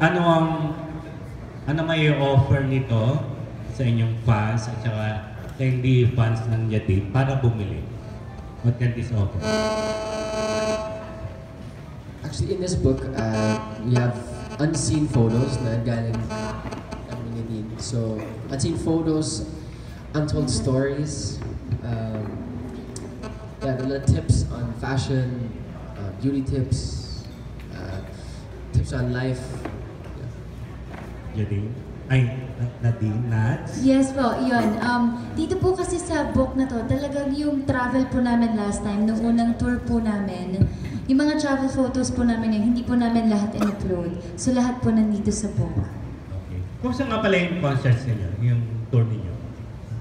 ano may offer nito sa inyong fans at saka sa hindi fans ng Yadin para bumili? What can this offer? Actually, in this book, we have unseen photos na galing Yadin. So, unseen photos, untold stories, yeah, a lot of tips on fashion, beauty tips, tips on life. Yadin? Ay, Nadine, Nats? Yes po, yun. Dito po kasi sa book na to, talagang yung travel po namin last time, nung unang tour po namin, yung mga travel photos po namin hindi po namin lahat in-upload. So lahat po nandito sa book. Okay. Kung saan nga pala yung concerts ninyo, yung tour ninyo?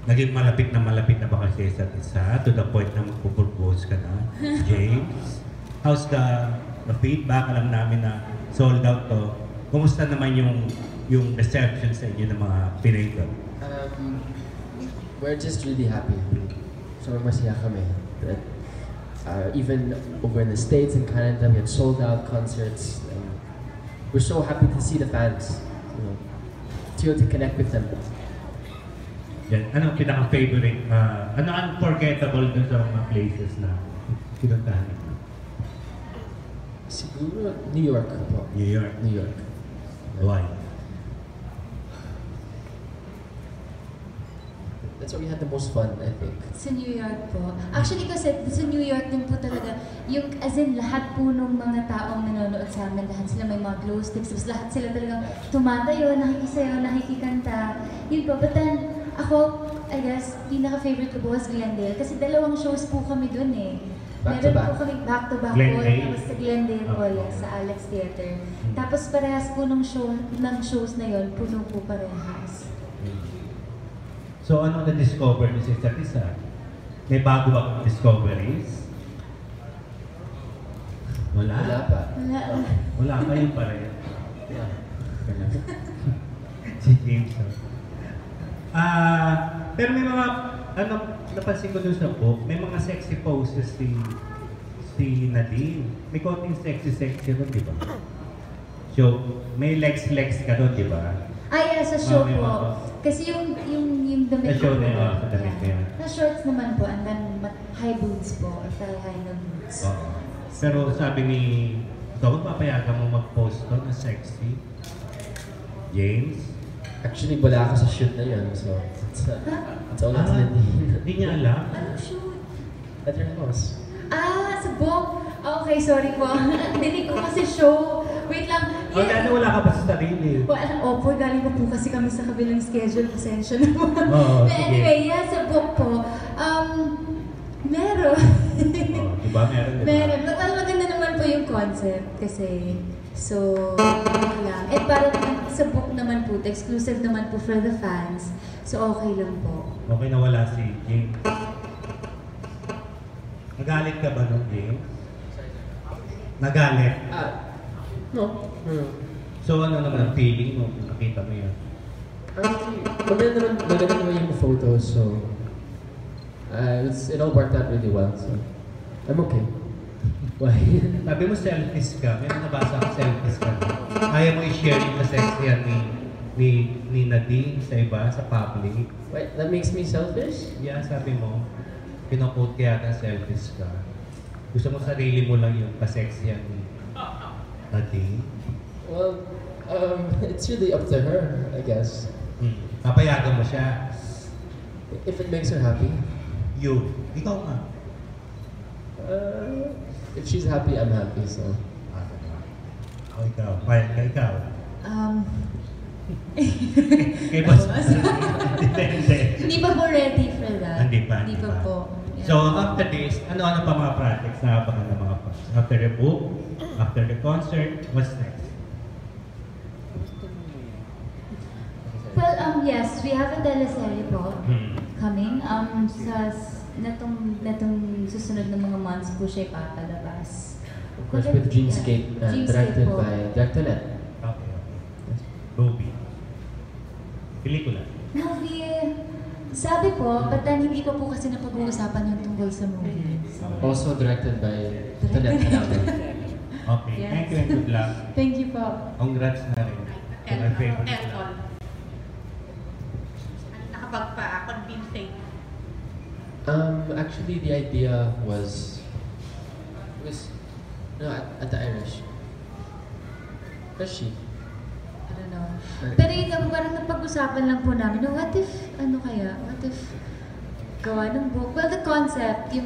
Naging malapit na ba kasi sa isa to the point na magpupropose ka na, James? How's the feedback? Alam namin na sold out to. Kumusta naman yung reception sa inyo ng mga Pinay doon? We're just really happy. Sobrang masaya kami. That, even over in the States and Canada, we had sold out concerts. And we're so happy to see the fans, to connect with them. Yan. Ano ang pinaka-favorite? Ano unforgettable dun sa mga places na pinuntahan? Siguro New York po. New York. New York. Why? That's where we had the most fun, I think. Sa New York po. Actually kasi sa New York din po talaga, yung as in lahat po nung mga taong nanonood sa amin, lahat sila may mga glow sticks, tapos lahat sila talagang tumatayo, nakikisayaw, nakikikanta. Yun po, but then ako, I guess, pinaka-favorite ko po was Glendale kasi dalawang shows po kami dun eh. Meron po kami back-to-back po, tapos sa Glendale po, sa Alex Theater. Tapos parehas po ng shows na yon, puno po parehas. So ano na-discover niyo sa isa't isa? May bago ba discoveries? Wala? Wala pa. Wala pa yung pareho. Si James. Pero may mga, napansin ko dun sa book, may mga sexy poses si Nadine. May konting sexy doon, di ba? So, may legs ka doon, di ba? Yeah, sa show po. Kasi yung damit ko. Sa damit ko yan. Na shorts naman po, and then high boots po, or high na boots. Pero sabi ni, ito, papayagan mo mag-post to na sexy. James? Actually, wala ako sa shoot na yun, so it's all up to Nadine. Hindi niya alam? Anong shoot? At your house. Sa book? Okay, sorry po. Dinig ko kasi show. Wait lang. Dahil wala ka pa sa sarili. Opo, galing po kasi kami sa kabilang schedule. Pasensya na po. But sige. anyway, sa book po, meron. Diba? Meron. Meron. But maganda naman po yung concept kasi, so, lang. Para sa book naman po, exclusive naman po for the fans. So, okay lang po. Okay na wala si James. Nagalit ka ba nung James? Nagalit? No. So ano naman ang feeling mo kung nakita mo yun? Maganda naman yung photos, so it all worked out really well, so I'm okay. Why? Sabi mo selfies ka, may nabasa ako selfies ka. Kaya mo i-share yung kasexyan ni Nadine sa iba, sa public. Wait, that makes me selfish? Yeah, sabi mo, pinakot kaya ng selfies ka. Gusto mo sarili mo lang yung kasexyan ni Nadine? Well, it's really up to her, I guess. Papayagan mo siya. If it makes her happy. You. Ikaw nga. If she's happy, I'm happy, so. Ikaw. Payag ka ikaw. Kay boss. Hindi pa po ready for that. Hindi pa po. Yeah. So after this, ano-ano pa mga projects na abangan ng mga fans? After the book, after the concert, what's next? Well, yes, we have a teleserye po coming. Sa natong susunod na mga months po siya ipapalabas. Of course, with Dreamscape, directed by Director Let. Okay. Movie. Pelikula. Movie, sabi po, but then hindi pa po kasi napag-uusapan yung tungkol sa movie. So, Also directed by Director Let. Okay, Yes. thank you and good luck. Thank you po. Congrats na rin. To my favorite Elton. club. Nakapagpa-convince sa inyo. Actually, the idea was no at the Irish. Where's she? I don't know. Pero yun nga, parang napag-usapan lang po namin, no, what if gawa ng book? Well, yung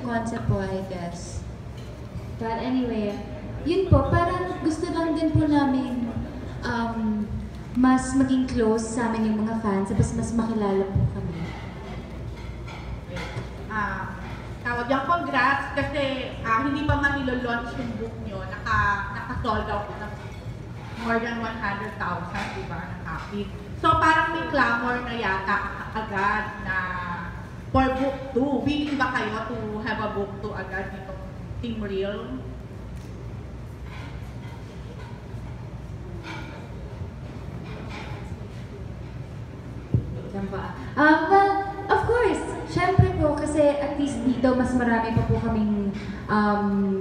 concept po, I guess. But anyway, yun po, parang gusto lang din po namin mas maging close sa amin yung mga fans, tapos mas makilala po kami. Tawag yung congrats kasi hindi pa man nilo-launch yung book nyo, naka-sold out na more than 100,000, di ba, na copy. So parang may clamor na yata agad na for book 2. Willing ba kayo to have a book 2 agad dito Team Real? Well, of course, syempre po, kasi at least dito mas marami pa po kaming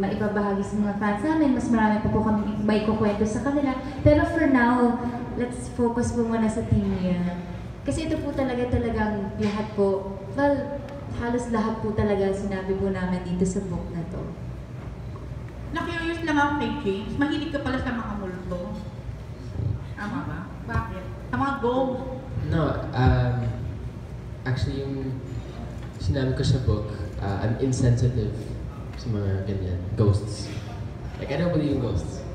maibabahagi sa mga fans namin, mas marami pa po kaming may kukwento sa kanila. Pero for now, let's focus po muna sa Team Real. Kasi ito po talagang lahat po, well, halos lahat po talaga sinabi po namin dito sa book na to. Na-curious lang ako kay James, mahilig ka pala sa mga multo. Tama ba? Bakit? Sa mga ghosts. No, actually yung sinabi ko sa book, I'm insensitive sa mga ganyan, ghosts. Like, I don't believe in ghosts.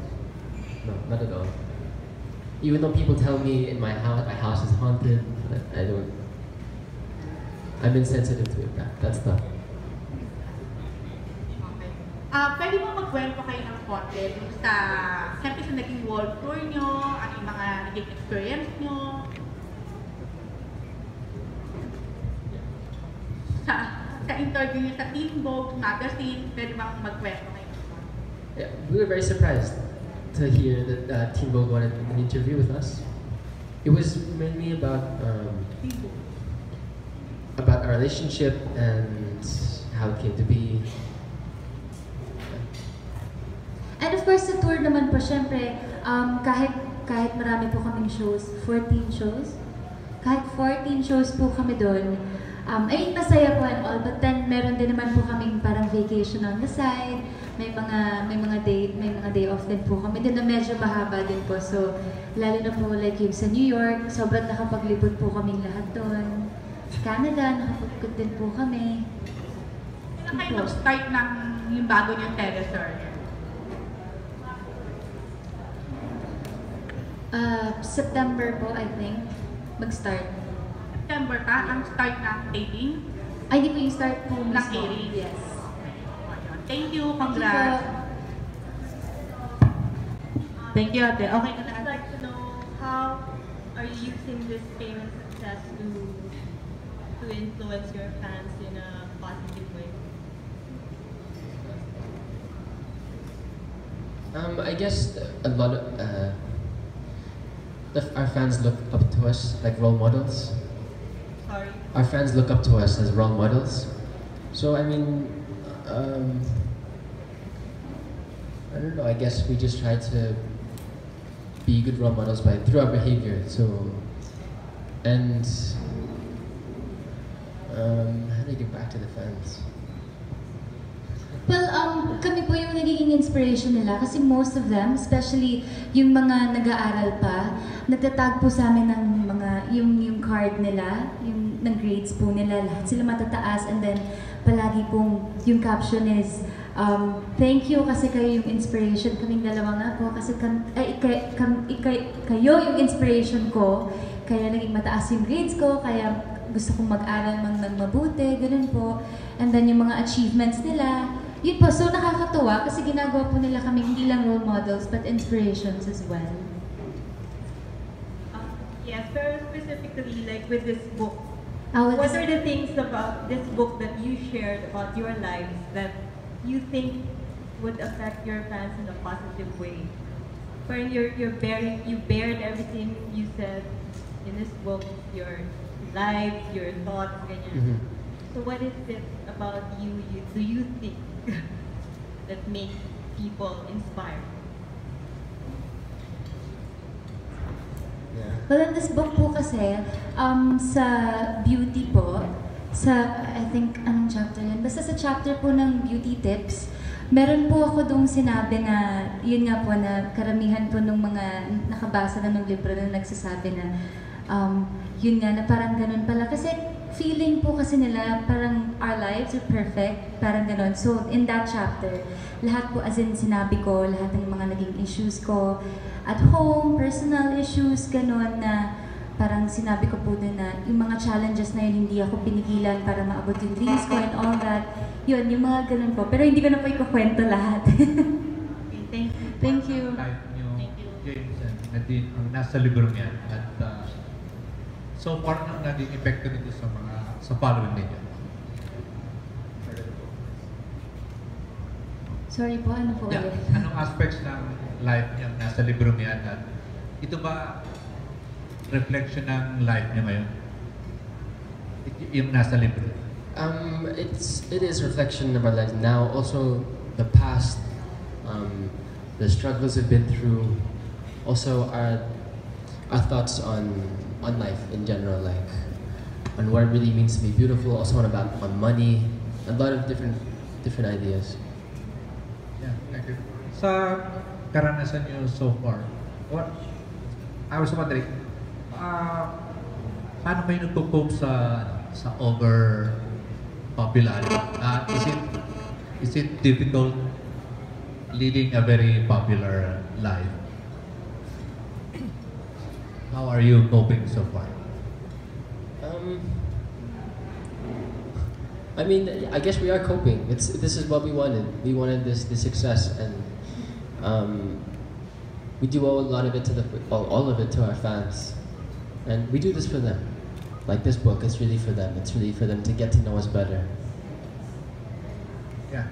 No, not at all. Even though people tell me my house is haunted, I don't. I'm insensitive to it. That's the. Okay. Pwede mo magkwento kayo ng konti siyempre sa naging world tour nyo, ano yung mga naging experience nyo, sa interview niyo sa Teen Vogue magazine, pwede bang magkwento kayo ng konti? Yeah, we were very surprised to hear that Teen Vogue wanted an interview with us. It was mainly about Teen Vogue. about our relationship and how it came to be. And of course, sa tour naman po, syempre, kahit marami po kaming shows, 14 shows, kahit 14 shows po kami doon, ay masaya po and all, but then meron din naman po kaming parang vacation on the side, may mga day off din po kami din na medyo mahaba din po. So, lalo na po like yung sa New York, sobrang nakapaglipod po kaming lahat doon. Sa Canada, nakapagkot din po kami. Kailan kayo mag-start ng yung bago niyong teleserye? September po, I think, mag-start. September pa, ang start ng taping Ay, di po yung start po ng mismo. airing. Yes. Thank you, Thank you congrats. po. Thank you, ate. Okay ka na, I'd ate. like to know how are you using this fame and success to influence your fans in a positive way? I guess a lot of our fans look up to us like role models. Sorry. Our fans look up to us as role models. So I mean, I don't know. I guess we just try to be good role models through our behavior. So, and how do I get back to the fans? Well, kami po yung nagiging inspiration nila kasi most of them, especially yung mga nag-aaral pa, nagtatag po sa amin ng mga, yung card nila, yung ng grades po nila, lahat sila matataas, and then palagi pong yung caption is, thank you kasi kayo yung inspiration, kaming dalawa nga po, kasi kayo yung inspiration ko, kaya naging mataas yung grades ko, kaya gusto kong mag-aral ng mabuti, ganun po. And then yung mga achievements nila, yun po, so nakakatuwa kasi ginagawa po nila kami hindi lang role models but inspirations as well. Yes, very specifically, like with this book, What what are the things about this book that you shared about your lives that you think would affect your fans in a positive way? Where you bared everything you said in this book, your life, your thoughts, ganyan. Mm-hmm. So what is it about you do you think that makes people inspired? Well, in this book po kasi, sa beauty po, I think, anong chapter yan? Basta sa chapter po ng beauty tips, meron po ako dong sinabi na, yun nga po, na karamihan po ng mga nakabasa na ng libro na nagsasabi na, yun nga, na parang ganun pala. Kasi feeling po kasi nila parang our lives are perfect, parang ganun. So, in that chapter, lahat po, as in sinabi ko, lahat ng mga naging issues ko at home, personal issues, ganun na parang sinabi ko po din na yung mga challenges na yun, hindi ako pinigilan para maabot yung dreams ko and all that. Yun, yung mga ganun po. Pero hindi ko na po ikukwento lahat. Thank you. Thank you. Life niyo, James and Nadine, ang nasa libro niyan. At so far, ang naging epekto nito sa following ninyo? Sorry po, ano po Yeah. ulit? Anong aspects ng life niya nasa libro niyan? At ito ba reflection ng life niya ngayon? Yung nasa libro? It is reflection of our lives now. Also, the past, the struggles we've been through. Also, our thoughts on life in general, like on what it really means to be beautiful. Also, on money. A lot of different ideas. Yeah, thank you. Sa karanasan niyo so far, I was wondering, paano kayo nagpo-cope sa over popularity? Is it difficult leading a very popular life? How are you coping so far? I mean, I guess we are coping. This is what we wanted. We wanted this success, and we do owe a lot of it to all of it to our fans, and we do this for them. Like this book, it's really for them. It's really for them to get to know us better. Yeah,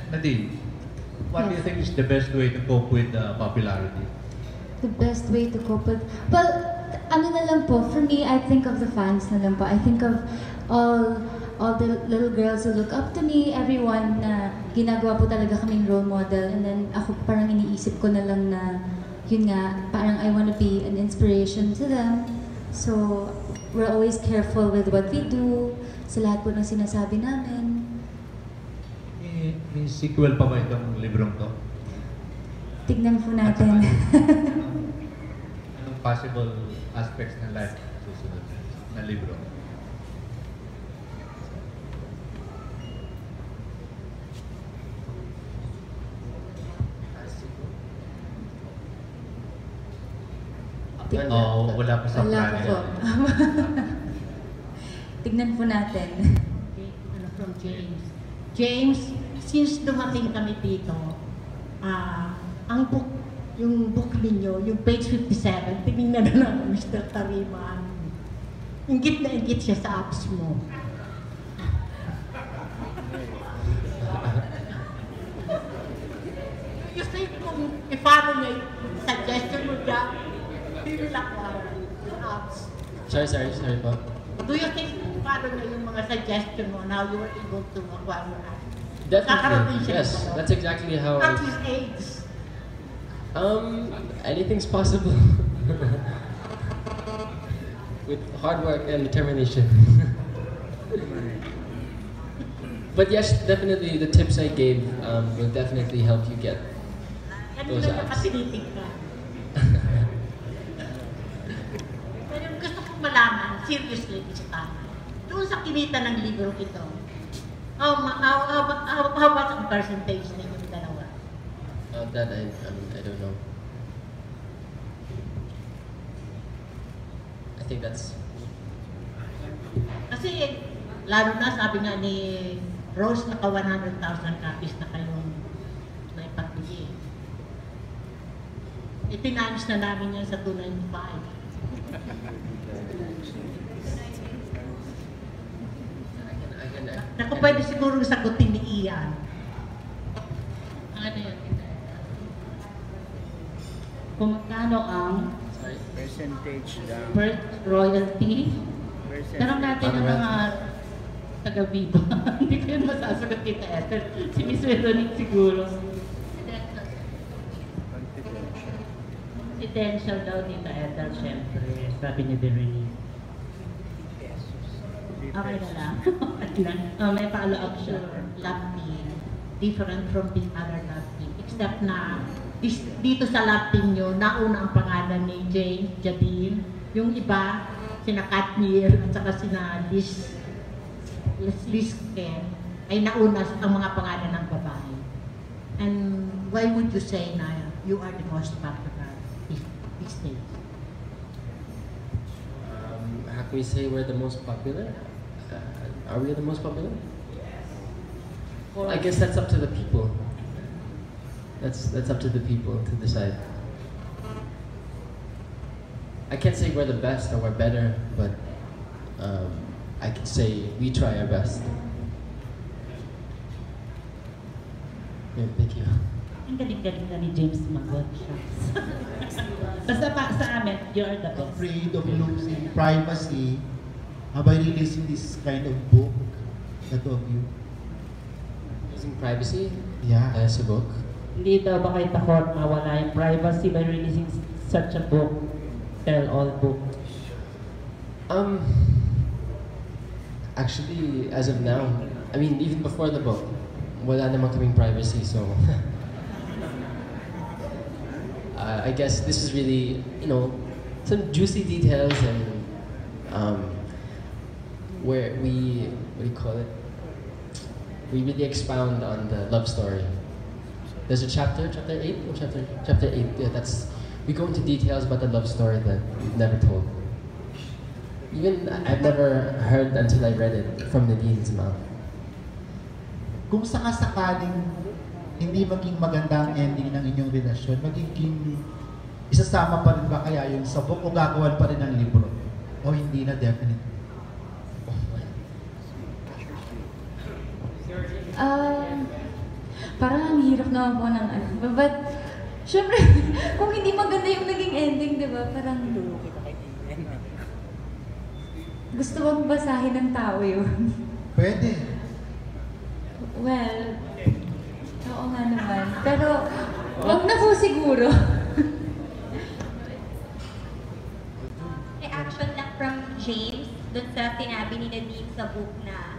Nadine, what do you think is the best way to cope with popularity? The best way to cope with... Well, ano na lang po, for me, I think of the fans na lang po. I think of all the little girls who look up to me, everyone na ginagawa po talaga kaming role model. And then ako parang iniisip ko na lang na, yun nga, parang I want to be an inspiration to them. So, we're always careful with what we do, sa lahat po ng sinasabi namin. May sequel pa ba itong librong to? Tignan po natin. Anong possible aspects ng life susunod na libro? Wala pa sa Wala plan po. Tignan po natin. Okay, from James. James, since dumating kami dito, yung book ninyo, yung page 57, tinignan na namin, Mr. Tarima. Ingit na ingit siya sa apps mo. You think kung paano niya yung suggestion mo dyan, hindi lang yung apps. Sorry po. Do you think paano niya yung mga suggestion mo and how you were able to acquire your apps? Definitely. Yes, that's exactly how At his age. Anything's possible. With hard work and determination. But yes, definitely the tips I gave will definitely help you get those Kanina apps. nakapiliting ka. Pero gusto kong malaman, seriously, Mr. Doon sa kinita ng libro ito, how about ang percentage ninyong dalawa? That I don't know. I think that's... Kasi, lalo na sabi nga ni Rose, naka 100,000 copies na kayong naipagbigay. Itinamis na namin yan sa 295. Naku, pwede siguro sagutin ni Ian. Ano yun? Kung magkano ang Percentage lang. royalty? Tanong natin ang Ano mga taga-Viva. Hindi ko yun masasagot kita, Esther. Si Miss Veronique siguro. Confidential. Si Residential daw Tita Ethel, syempre. Sabi ni Berenice. Okay na lang. May follow-up siya. Love team. Different from the other love team. Except na dito sa love team nyo, nauna ang pangalan ni James, Jadine. Yung iba, sina Katniel at saka sina Liz Ken, ay nauna ang mga pangalan ng babae. And why would you say na you are the most popular these days? How can we say we're the most popular? Are we the most popular? Well, I guess that's up to the people. That's up to the people to decide. I can't say we're the best or we're better, but I can say we try our best. Yeah, thank you. Ang galing-galing na ni James mag-work siya. Basta sa amin, you're the best. Afraid of losing privacy by releasing this kind of book, the two of you? Losing privacy? Yeah. As a book? Hindi daw ba kayo takot mawala yung privacy by releasing such a book? Tell-all book. Actually, as of now, I mean, even before the book, wala naman kaming privacy, so I guess this is really, some juicy details and where we, what do you call it? We really expound on the love story. There's a chapter 8? Or chapter 8, yeah, we go into details about the love story that we've never told. Even I've never heard until I read it from Nadine's mouth. Kung sakasakaling hindi maging maganda ang ending ng inyong relasyon, magiging isasama pa rin ba kaya yun sa book o gagawan pa rin ng libro? O hindi na definitely? Parang ang hirap naman po ng ano. But, syempre, kung hindi maganda yung naging ending, di ba? Parang gusto bang basahin ng tao yun? Pwede. Well, oo nga naman. Pero, wag na po siguro. Reaction lang from James dun sa sinabi ni Nadine sa book na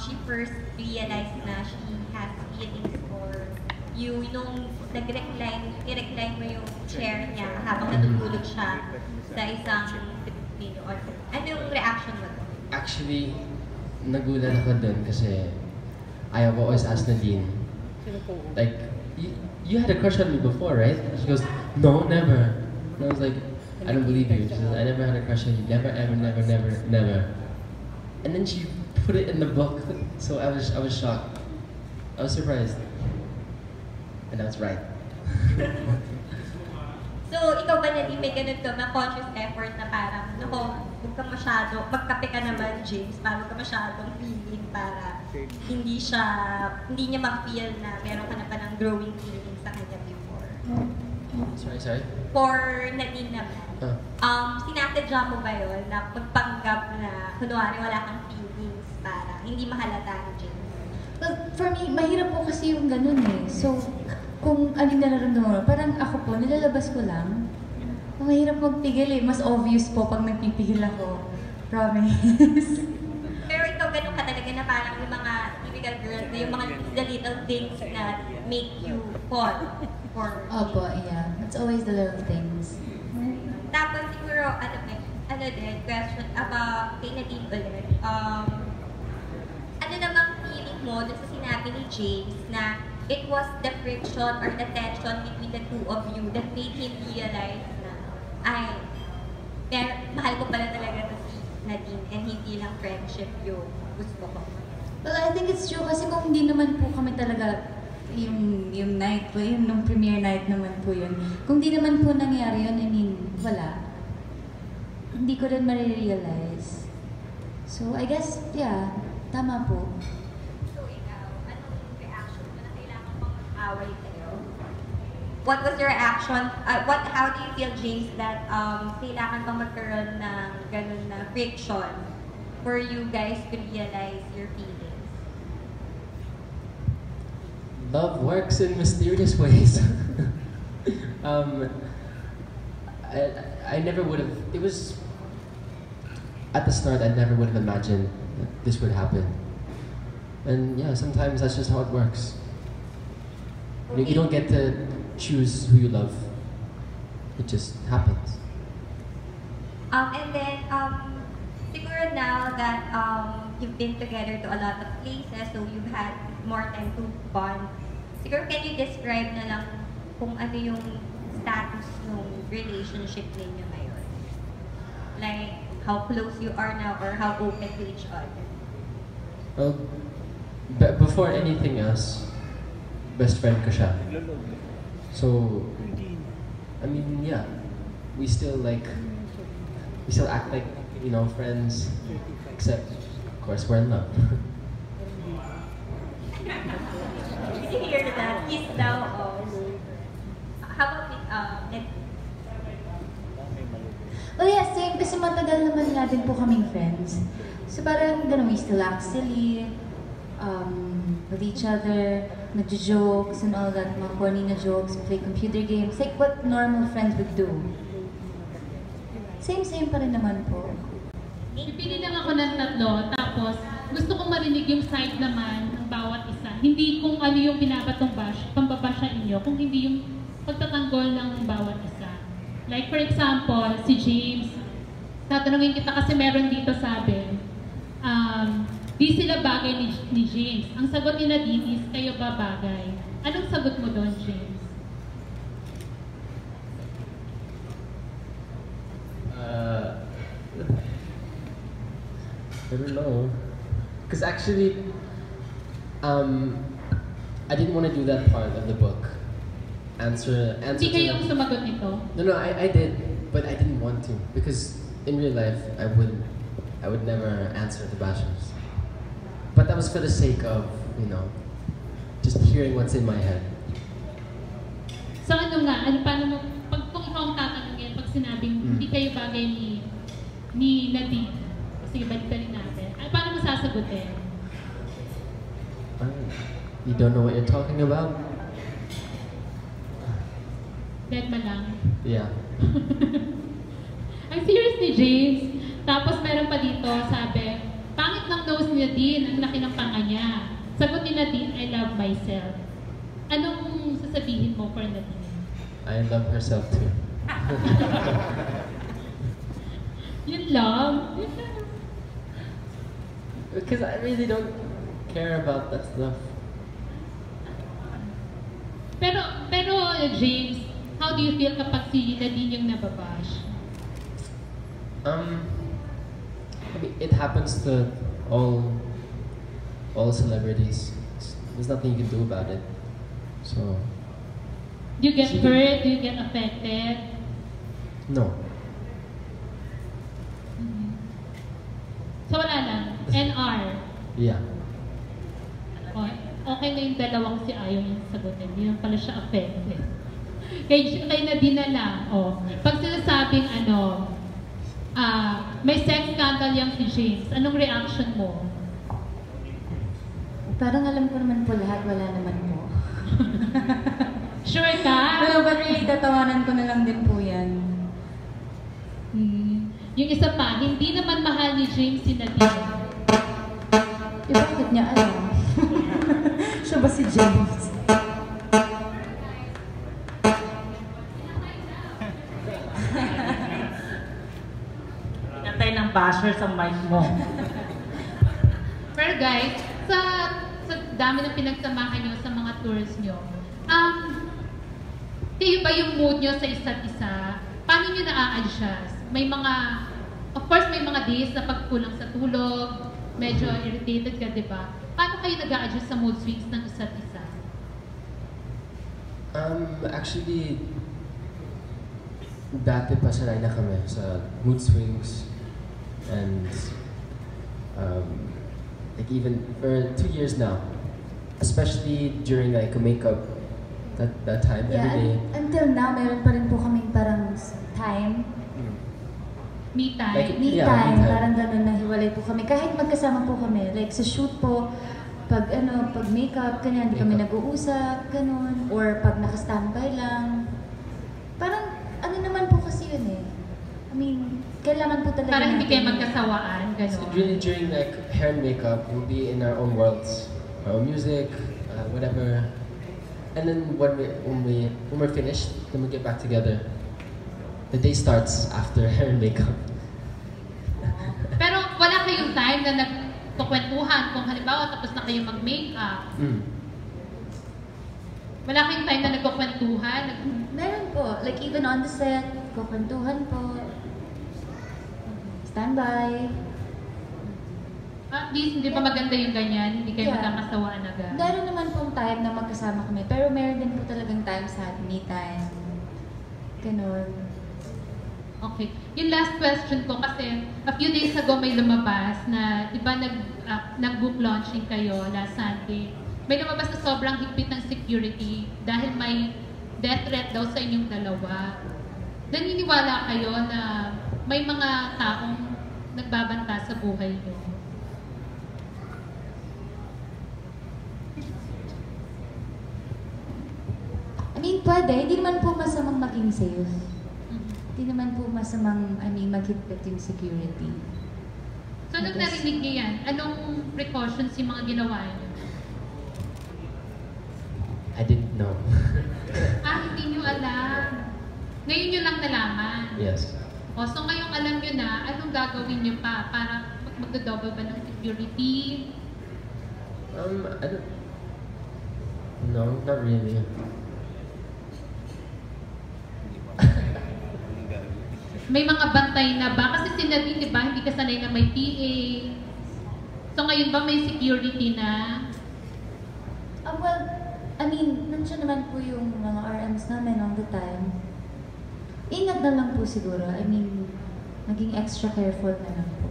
she first realized na she has feelings for you. Nung i-recline mo yung chair niya habang natutulog siya sa isang Filipino. Ano yung reaction mo? Actually, nagulat ako dun kasi I have always asked Nadine, like, you had a crush on me before, right? She goes, no, never. And I was like, I don't believe you. She says, I never had a crush on you. Never, ever, never, never, never. And then she put it in the book, so I was shocked. I was surprised. And I was right. So, ikaw ba na may ganun ka, conscious effort na parang, huwag ka masyado, magkape ka naman, James, para huwag ka masyadong feeling para hindi niya ma-feel na meron ka na pa ng growing feelings sa kanya before. Sorry? For Nadine naman, sinasadya mo ba yun na pagpanggap na kunwari wala kang feelings para hindi mahalata ni James? Well, for me, mahirap po kasi yung ganun eh. So, kung anong nararamdaman mo, parang ako po, nilalabas ko lang. Mahirap magpigil eh. Mas obvious po pag nagpipigil ako. Promise. Pero ikaw ganun ka talaga na parang yung mga typical girls na yung mga the little things that make you fall for Opo, yeah. It's always the little things. Tapos siguro, ano din, question about kay Nadine ulit. Ano namang feeling mo dun sa sinabi ni James na it was the friction or the tension between the two of you that made him realize na, mahal ko pala talaga to si Nadine and hindi lang friendship yung gusto ko. Well, I think it's true kasi kung hindi naman po kami talaga yung night po, yung nung premiere night naman po yun. Kung hindi naman po nangyari yun, I mean, wala. Hindi ko rin marirealize. So, I guess, yeah, tama po. Away kayo. What was your reaction? How do you feel, James, that kailangan pang magkaroon ng ganun na friction for you guys to realize your feelings? Love works in mysterious ways. I never would have. It was at the start. I never would have imagined that this would happen. And yeah, sometimes that's just how it works. You don't get to choose who you love. It just happens. And then, siguro now that you've been together to a lot of places, so you've had more time to bond, siguro can you describe na lang kung ano yung status ng relationship ninyo ngayon? Like, how close you are now or how open to each other? Well, before anything else, best friend ko siya. So, I mean, yeah, we still act like, you know, friends, except, of course, we're in love. Did you hear that? He's now, how about with, Well, yeah, same. Kasi matagal naman nga din po kaming friends. So parang ganun, we still act silly with each other, nagjo-jokes and all that, mga corny na jokes, play computer games, like what normal friends would do. Same pa rin naman po. Pipili lang ako ng tatlo, tapos gusto kong marinig yung side naman ng bawat isa. Hindi kung ano yung binabatong pambabash sa inyo, kung hindi yung pagtatanggol ng bawat isa. Like for example, si James, tatanungin kita kasi meron dito sabi, di sila bagay ni James. Ang sagot ni Nadine is, kayo ba bagay? Anong sagot mo doon, James? I don't know. Because actually, I didn't want to do that part of the book. Answer Hindi kayo ang sumagot nito? No, I did, but I didn't want to. Because in real life, I would never answer the bashers. But that was for the sake of, you know, just hearing what's in my head. So ano nga, paano mo, kung ikaw ang tatanungin, pag sinabing hindi kayo bagay ni Nadine, sige, balik-balik natin, paano mo sasagutin? You don't know what you're talking about? Dead ma lang. Yeah. Ang serious ni James, tapos meron pa dito, sabi, pangit ng nose ni Nadine, ang laki ng panga niya. Sagot ni Nadine, I love myself. Anong sasabihin mo for Nadine? I love herself too. Yun lang. Because I really don't care about that stuff. Pero James, how do you feel kapag si Nadine yung nababash? I mean, it happens to all celebrities. There's nothing you can do about it. So. Do you get hurt? Do you get affected? No. So wala lang. NR. Yeah. Okay na yung dalawang si Ayaw yung sagutin. Hindi lang pala siya affected. Kay Nadine na lang. Pag sinasabing may sex scandal yung si James, anong reaction mo? Parang alam ko naman po lahat, wala naman po. Sure ka? Pero but really, tatawanan ko na lang din po yan. Yung isa pa, hindi naman mahal ni James si Nadine. Bakit niya alam? Siya ba si James? Pinatay ng basher sa mic mo. Pero guys, sa dami ng pinagsamahan nyo sa mga tours nyo, kayo ba yung mood nyo sa isa't isa? Paano nyo na-a-adjust? Of course, may mga days na pagkulang sa tulog, medyo irritated ka, di ba? Paano kayo nag-a-adjust sa mood swings ng isa't isa? Actually, dati pa sanay na kami sa mood swings and like even for 2 years now, especially during like a makeup that time every day. Until now, meron pa rin po kaming parang time. Me time? Like, me time. Parang gano'n na hiwalay po kami. Kahit magkasama po kami. Like sa shoot po, pag makeup, kanyan, hindi kami nag-uusap, gano'n. Or pag naka-standby lang. Parang, naman po kasi yun mean, kailangan po talaga Para hindi kayo natin- magkasawaan, So gano'n. really during like hair and makeup, we'll be in our own worlds, our own music, whatever. And then when we're finished, then we get back together. The day starts after hair and makeup. Pero wala kayong time na nagkukwentuhan kung halimbawa tapos na kayo mag-makeup. Wala kayong time na nagkukwentuhan. Meron po. Like even on the set, kukwentuhan po. Standby. At least, hindi ba maganda yung ganyan? Hindi kayo Yeah. magkakasawaan agad. Meron naman pong time na magkasama kami, pero meron din po talagang time sa me time. Ganon. Okay. Yung last question ko kasi a few days ago may lumabas na, di ba nag-book launching kayo last Sunday. May lumabas na sobrang higpit ng security dahil may death threat daw sa inyong dalawa. Naniniwala kayo na may mga taong nagbabanta sa buhay niyo? I mean, pwede. Hindi naman po masamang maging safe. Hindi naman po masamang, maghigpit yung security. So, nung narinig niyo yan, anong precautions yung mga ginawa niyo? I didn't know. Hindi niyo alam. Ngayon niyo lang nalaman. Yes. So ngayong alam niyo na, anong gagawin niyo pa para magdo-double ba ng security? I don't. No, not really. May mga bantay na ba? Kasi sinabi, di ba, hindi ka sanay na may PA. So ngayon ba may security na? Well, nandiyan naman po yung mga RMs namin all the time. Ingat na lang po siguro. Maging extra careful na lang po.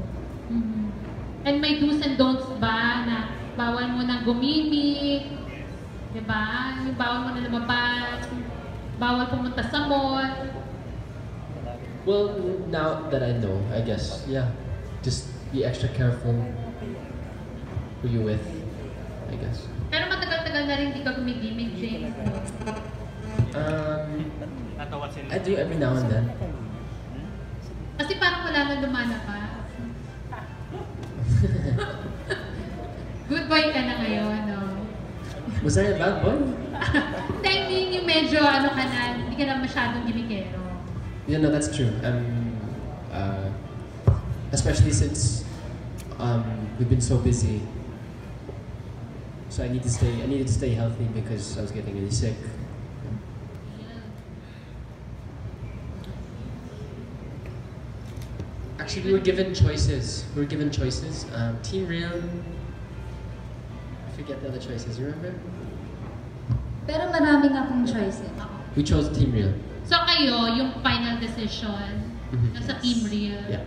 And may do's and don'ts ba na bawal mo nang gumimik? Di ba? Yung bawal mo na lumabas. Bawal pumunta sa mall. Well, now that I know, I guess, yeah. Just be extra careful who you with, I guess. Pero matagal-tagal na rin di ka gumigimik, James. I do every now and then. Kasi parang wala na lumalabas. Good boy ka na ngayon, no? Was I a bad boy? Hindi, yung medyo ka na, hindi ka na masyadong gimikero. Yeah, no, that's true. Especially since we've been so busy. So I needed to stay healthy because I was getting really sick. Actually, we were given choices. Team Real. I forget the other choices. You remember? Pero marami nga pong choices. We chose Team Real. So kayo, yung final decision, nasa Team Real. Yeah.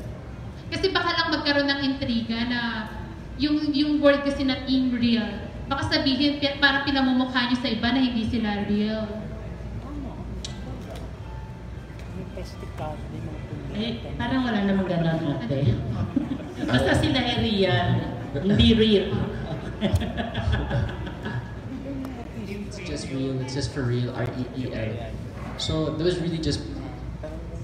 Kasi baka lang magkaroon ng intriga na yung word kasi na Team Real, baka sabihin parang pinamumukha nyo sa iba na hindi sila real. Parang wala namang gano'n, ate. Basta sila real, hindi real. It's just real. It's just for real. REEL. So it was really just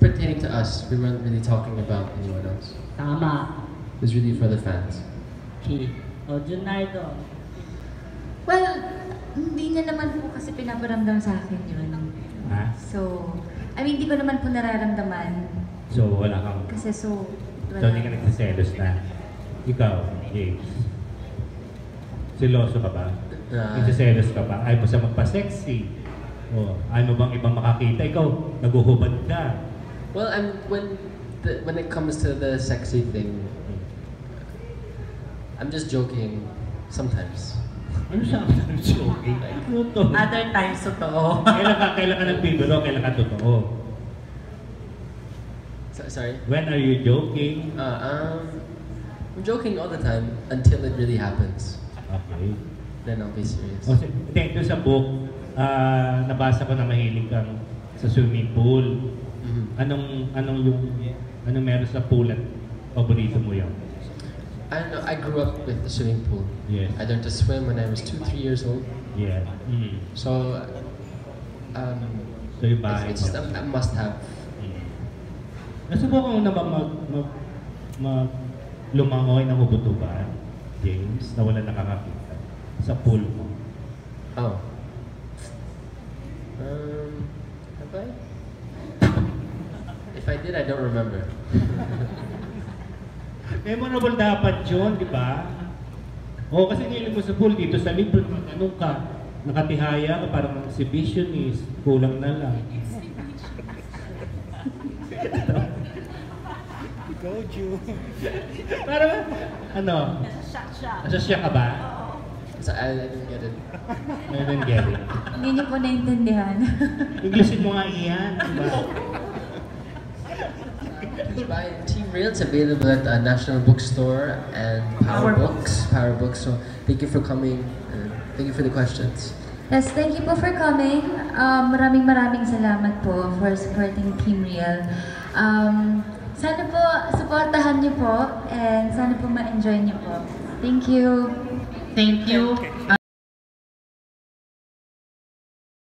pertaining to us. We weren't really talking about anyone else. Tama. It was really for the fans. Okay. O, Junardo. Well, hindi niya naman po kasi pinaparamdam sa akin yun. Ha? So, hindi ko naman po nararamdaman. So, wala kang... Kasi So, wala. hindi ka nagsiselos na. Ikaw, James. Siloso ka ba? Nagsiselos ka ba? Ayaw mo sa magpa-sexy? O, ayaw mo bang ibang makakita? Ikaw, naguhubad ka. Well, when it comes to the sexy thing, I'm just joking sometimes. Ano siya? Joking? Ano to? Other times, totoo. Kailan ka nagbibiro? Kailan ka totoo? Sorry? When are you joking? I'm joking all the time until it really happens. Okay. Then I'll be serious. Hindi, doon sa book, nabasa ko na mahilig kang sa swimming pool. Anong meron sa pool at paborito mo yun? I don't know. I grew up with the swimming pool. Yes. I learned to swim when I was 2-3 years old. Yeah. So, So yung bahay it's just mo. a must-have. Nasubukan mo na ba lumangoy ng hubutuban, James, na wala nakakakita sa pool mo? Oh. Have I? If I did, I don't remember. Memorable dapat yun, di ba? Oo, kasi ngiling mo sa pool dito sa libro, anong ka? Nakatihaya ka, parang exhibitionist, kulang na lang. Go, Ju. Parang, ano? Nasa-shock ka ba? So I didn't get it. I didn't get it. Hindi niyo po naintindihan. Englishin mo nga iyan, di ba? Please buy Team Real. It's available at National Bookstore and Power Books. Power Books. So thank you for coming. And thank you for the questions. Yes, thank you po for coming. Maraming salamat po for supporting Team Real. Sana po, supportahan niyo po and sana po ma-enjoy niyo po. Thank you. Thank you.